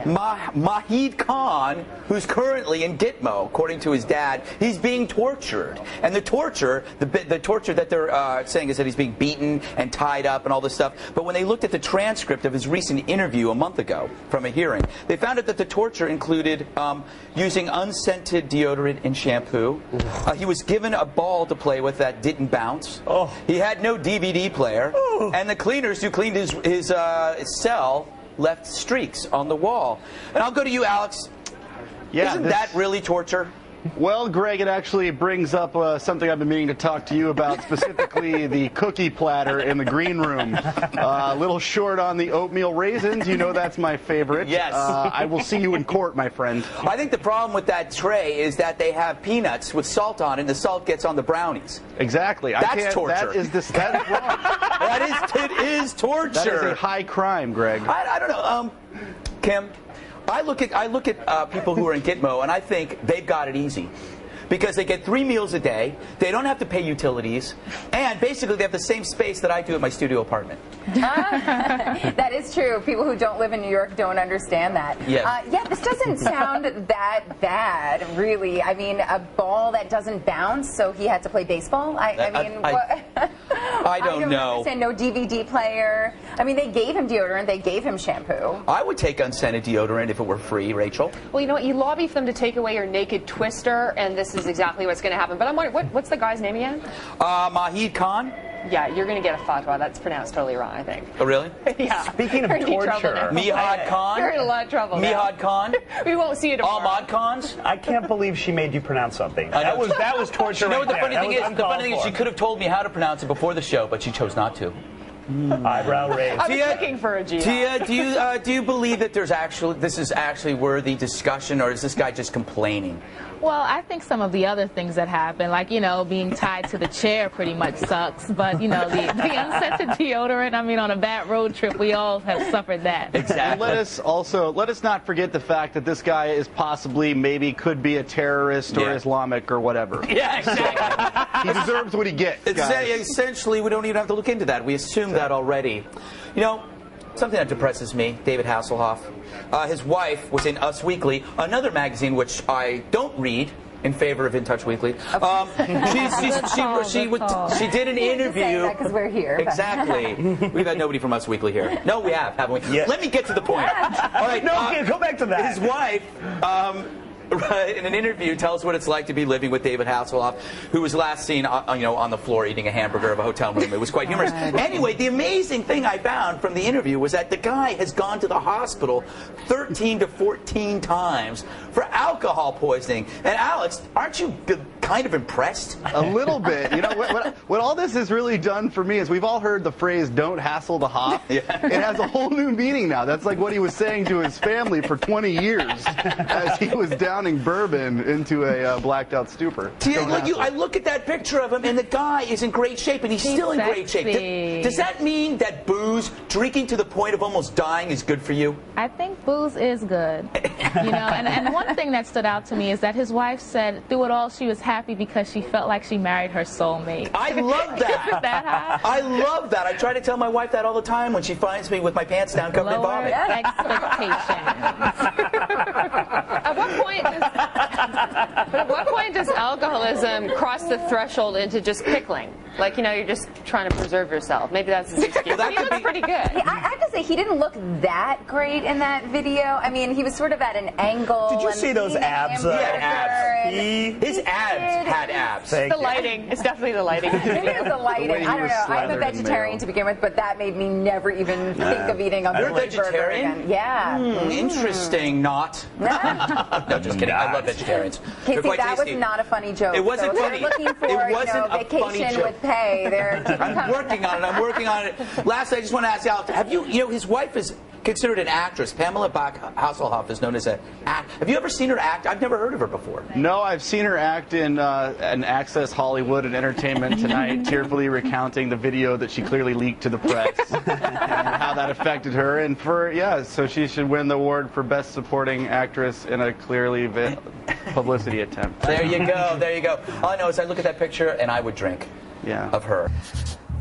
Mahid Khan, who's currently in Gitmo, according to his dad, he's being tortured. And the torture that they're saying is that he's being beaten and tied up and all this stuff. But when they looked at the transcript of his recent interview a month ago from a hearing, they found out that the torture included using unscented deodorant and shampoo. He was given a ball to play with that didn't bounce. He had no DVD player. And the cleaners who cleaned his cell left streaks on the wall. And I'll go to you, Alex. Yeah, Isn't that really torture? Well, Greg, it actually brings up something I've been meaning to talk to you about, specifically the cookie platter in the green room. A little short on the oatmeal raisins. You know that's my favorite. Yes. I will see you in court, my friend. I think the problem with that tray is that they have peanuts with salt on it, and the salt gets on the brownies. Exactly. That's torture. That is wrong. It is torture. That is a high crime, Greg. I don't know. Kim, I look at people who are in Gitmo, and I think they've got it easy. Because they get 3 meals a day, they don't have to pay utilities, and basically they have the same space that I do at my studio apartment. That is true. People who don't live in New York don't understand that. Yes. Yeah, this doesn't sound that bad, really. I mean, a ball that doesn't bounce, so he had to play baseball? I don't know. Understand. No DVD player. I mean, they gave him deodorant, they gave him shampoo. I would take unscented deodorant if it were free, Rachel. Well, you know what? You lobby for them to take away your naked twister, and this is exactly what's going to happen. But I'm wondering, what's the guy's name again? Mahid Khan. Yeah, you're going to get a fatwa. That's pronounced totally wrong, I think. Oh, really? Yeah. Speaking of torture. Mihad Khan. You're in a lot of trouble now. Mihad Khan. We won't see you tomorrow. Ahmad Khans. I can't believe she made you pronounce something. That was torture. You know right what the there. funny thing is? The funny thing is she could have told me how to pronounce it before the show, but she chose not to. Eyebrow raised. I was looking for a G. Tia, do you believe that this is actually worthy discussion, or is this guy just complaining? Well, I think some of the other things that happen, like, you know, being tied to the chair pretty much sucks. But, you know, the unscented deodorant, I mean, on a bad road trip, we all have suffered that. Exactly. And let us not forget the fact that this guy is maybe could be a terrorist or Islamic or whatever. Yeah, exactly. He deserves what he gets, guys. Essentially, we don't even have to look into that. We assume that already. You know, something that depresses me, David Hasselhoff. His wife was in Us Weekly, another magazine which I don't read in favor of In Touch Weekly. She did an interview. Because we're here. Exactly. We've had nobody from Us Weekly here. No, we have, haven't we? Yes. Let me get to the point. All right. No, go back to that. His wife. In an interview, tells what it's like to be living with David Hasselhoff, who was last seen, on the floor eating a hamburger of a hotel room. It was quite humorous. Anyway, the amazing thing I found from the interview was that the guy has gone to the hospital 13 to 14 times for alcohol poisoning. And Alex, aren't you kind of impressed? A little bit. You know, what all this has really done for me is we've all heard the phrase "don't hassle the Hoff." Yeah. It has a whole new meaning now. That's like what he was saying to his family for 20 years as he was downing bourbon into a blacked out stupor. I look at that picture of him, and the guy is in great shape, and he's still in great shape. Does that mean that booze, drinking to the point of almost dying, is good for you? I think booze is good. You know, and one thing that stood out to me is that his wife said through it all she was happy because she felt like she married her soulmate. I love that. Isn't that hot? I love that. I try to tell my wife that all the time when she finds me with my pants down covered in vomit. At what point does alcoholism cross the threshold into just pickling? Like, you know, you're just trying to preserve yourself. Maybe that's his excuse. He looks pretty good. I have to say, he didn't look that great in that video. I mean, he was sort of at an angle. Did you see those abs? His abs had abs. The lighting. It's definitely the lighting. Maybe it was the lighting. I don't know. I'm a vegetarian to begin with, but that made me never even think of eating a burger again. Yeah. Interesting. Not. No, just kidding. I love vegetarians. Casey, that was not a funny joke. It wasn't funny. They're looking for vacation with pay. I'm working on it. Lastly, I just want to ask Alex, have you know, his wife is considered an actress. Pamela Hasselhoff is known as an act. Have you ever seen her act? I've never heard of her before. No, I've seen her act in an Access Hollywood and Entertainment Tonight, tearfully recounting the video that she clearly leaked to the press and how that affected her. And so she should win the award for Best Supporting Actress in a clearly publicity attempt. There you go. There you go. All I know is I look at that picture and I would drink of her.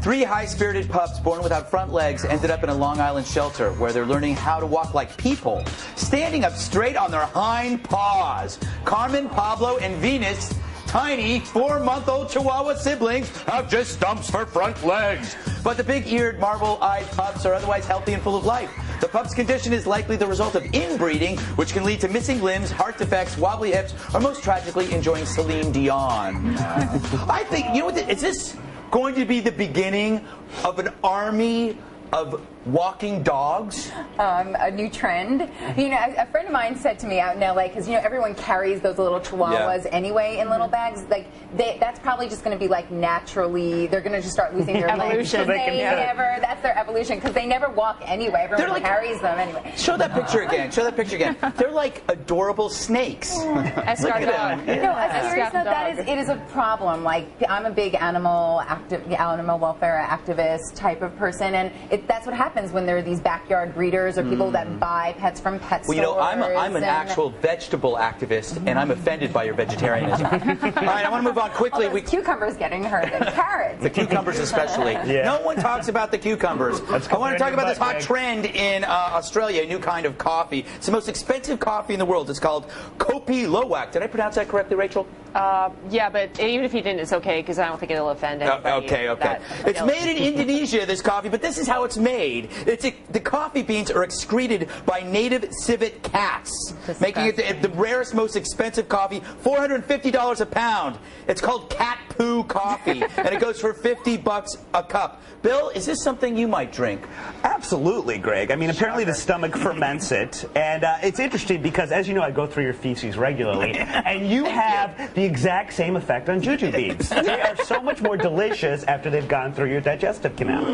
3 high-spirited pups born without front legs ended up in a Long Island shelter where they're learning how to walk like people, standing up straight on their hind paws. Carmen, Pablo, and Venus, tiny 4-month-old Chihuahua siblings, have just stumps for front legs. But the big-eared, marble-eyed pups are otherwise healthy and full of life. The pup's condition is likely the result of inbreeding, which can lead to missing limbs, heart defects, wobbly hips, or most tragically, enjoying Celine Dion. I think, you know what, is this going to be the beginning of an army of walking dogs? A new trend. You know, a friend of mine said to me out in LA, because, you know, everyone carries those little chihuahuas anyway in little bags. Like, that's probably just going to be like naturally, they're going to just start losing their evolution. Legs. That's their evolution, because they never walk anyway. Everyone like, carries them anyway. Show that picture again. Show that picture again. They're like adorable snakes. Escort dog. No, a serious note, it is a problem. Like, I'm a big animal welfare activist type of person, and that's what happens when there are these backyard breeders or people that buy pets from pet stores. Well, you know, I'm an actual vegetable activist, and I'm offended by your vegetarianism. All right, I want to move on quickly. Cucumbers getting hurt and carrots. The cucumbers especially. Yeah. No one talks about the cucumbers. I want to talk about this hot trend in Australia, a new kind of coffee. It's the most expensive coffee in the world. It's called Kopi Luwak. Did I pronounce that correctly, Rachel? Yeah, but even if you didn't, it's okay, because I don't think it'll offend anybody. Okay. It's made in Indonesia, this coffee, but this is how it's made. The coffee beans are excreted by native civet cats, making it the rarest, most expensive coffee, $450 a pound. It's called cat poo coffee, and it goes for $50 a cup. Bill, is this something you might drink? Absolutely, Greg. I mean, apparently the stomach ferments it, and it's interesting because, as you know, I go through your feces regularly, and you have the exact same effect on juju beans. They are so much more delicious after they've gone through your digestive canal.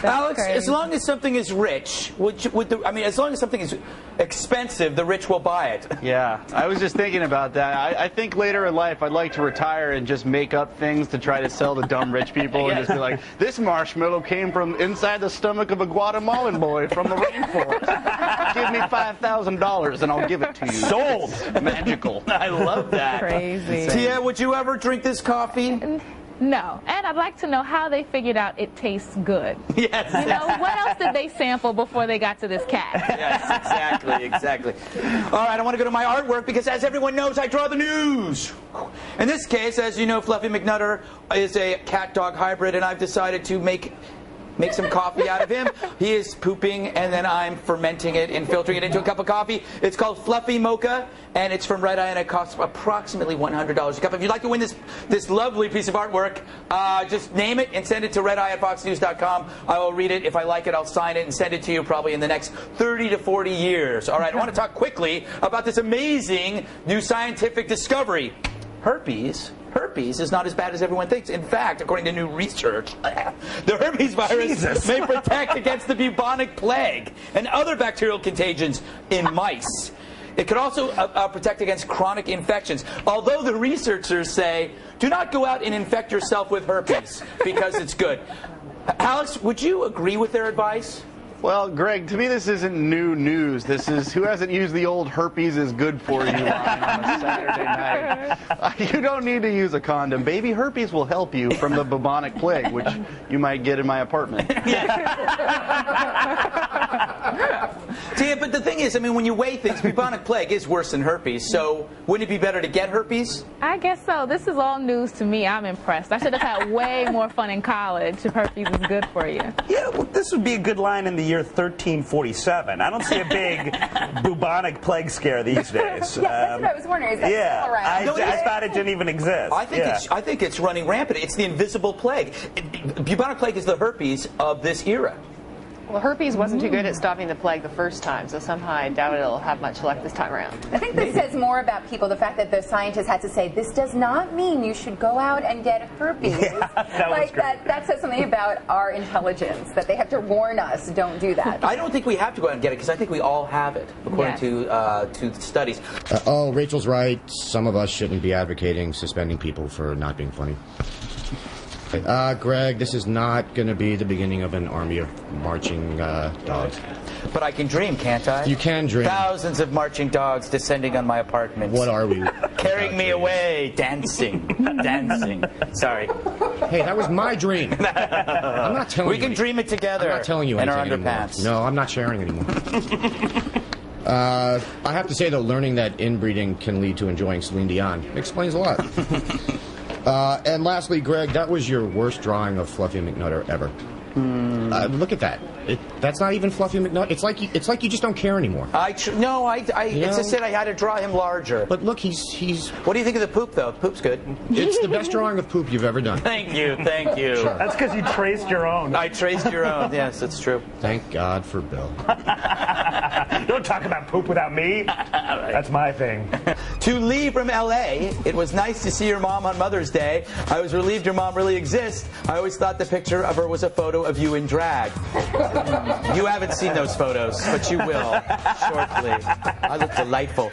Alex, as long as something is rich, as long as something is expensive, the rich will buy it. Yeah, I was just thinking about that. I think later in life I'd like to retire and just make up things to try to sell to dumb rich people and just be like, this marshmallow came from inside the stomach of a Guatemalan boy from the rainforest. Give me $5,000 and I'll give it to you. Sold. Magical. I love that. Crazy. Tia, would you ever drink this coffee? No. And I'd like to know how they figured out it tastes good. Yes. You know, what else did they sample before they got to this cat? Yes, exactly. All right, I want to go to my artwork because, as everyone knows, I draw the news. In this case, as you know, Fluffy McNutter is a cat-dog hybrid, and I've decided to make some coffee out of him. He is pooping, and then I'm fermenting it and filtering it into a cup of coffee. It's called Fluffy Mocha, and it's from Red Eye, and it costs approximately $100 a cup. If you'd like to win this lovely piece of artwork, just name it and send it to redeye@foxnews.com. I will read it. If I like it, I'll sign it and send it to you probably in the next 30 to 40 years. All right, I want to talk quickly about this amazing new scientific discovery. Herpes is not as bad as everyone thinks. In fact, according to new research, the herpes virus may protect against the bubonic plague and other bacterial contagions in mice. It could also protect against chronic infections. Although the researchers say, do not go out and infect yourself with herpes because it's good. Alex, would you agree with their advice? Well, Greg, to me this isn't new news. This is who hasn't used the old herpes is good for you line on a Saturday night. You don't need to use a condom. Baby herpes will help you from the bubonic plague, which you might get in my apartment. See, but the thing is, I mean, when you weigh things, bubonic plague is worse than herpes. So wouldn't it be better to get herpes? I guess so. This is all news to me. I'm impressed. I should have had way more fun in college if herpes is good for you. Yeah, well, this would be a good line in the year 1347. I don't see a big bubonic plague scare these days. Yeah, that's what I was wondering. Is that still around? I thought it didn't even exist. I think it's running rampant. It's the invisible plague. Bubonic plague is the herpes of this era. Well, herpes wasn't too good at stopping the plague the first time, so somehow I doubt it'll have much luck this time around. I think this says more about people, the fact that the scientists had to say, this does not mean you should go out and get herpes. Yeah, that says something about our intelligence, that they have to warn us, don't do that. I don't think we have to go out and get it, because I think we all have it, according to studies. Rachel's right. Some of us shouldn't be advocating suspending people for not being funny. Greg, this is not going to be the beginning of an army of marching dogs. But I can dream, can't I? You can dream. Thousands of marching dogs descending on my apartment. What are we? Carrying me away, dancing. Dancing. Sorry. Hey, that was my dream. I'm not telling you. We can dream it together. I'm not telling you in our anything underpants. anymore. No, I'm not sharing anymore. I have to say, though, learning that inbreeding can lead to enjoying Celine Dion explains a lot. And lastly, Greg, that was your worst drawing of Fluffy McNutter ever. Look at that. That's not even Fluffy McNutt. It's like you just don't care anymore. I just said I had to draw him larger. But look, he's. What do you think of the poop, though? Poop's good. It's the best drawing of poop you've ever done. Thank you. Sure. That's because you traced your own. I traced your own. Yes, it's true. Thank God for Bill. Don't talk about poop without me. That's my thing. To Lee from L.A., it was nice to see your mom on Mother's Day. I was relieved your mom really exists. I always thought the picture of her was a photo of you in drag. You haven't seen those photos, but you will shortly. I look delightful.